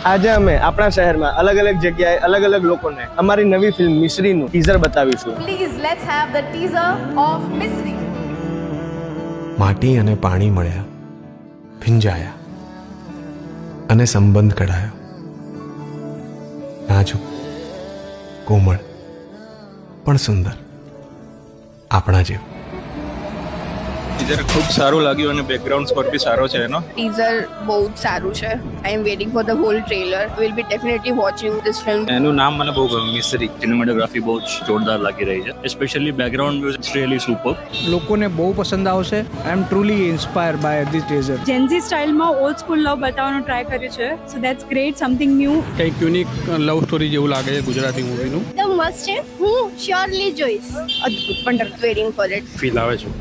આજે અમે આપણા શહેરમાં અલગ અલગ જગ્યાએ અલગ અલગ લોકોને અમારી નવી ફિલ્મ મિશ્રીનું ટીઝર બતાવીશું. Please let's have the teaser of Mystery. માટી અને પાણી મળ્યા, ભીંજાયા અને સંબંધ કઢાયો. નાજુક, કોમળ પણ સુંદર, આપણા જેવું. ટીઝર ખૂબ સારું લાગ્યું અને બેકગ્રાઉન્ડ સ્કોર બી સારો છે એનો. ટીઝર બહુ જ સારું છે. I am waiting for the whole trailer. Will be definitely watching this film. એનું નામ મને બહુ ગમ્યું, મિસ્ટ્રી. સિનેમેટોગ્રાફી બહુ જ જોરદાર લાગી રહી છે, specially background music is really super. લોકોને બહુ પસંદ આવશે. I am truly inspired by this teaser. Gen Z સ્ટાઇલમાં ઓલ્ડ સ્કૂલ લવ બતાવવાનો ટ્રાય કર્યું છે. So that's great, something new. કંઈક યુનિક લવ સ્ટોરી જેવું લાગે છે ગુજરાતી મૂવીનું. ધ મસ્ટ છે. હું શ્યોરલી જોઈશ. અદ્ભુત, wonderful. Waiting for it. Feel આવે છે.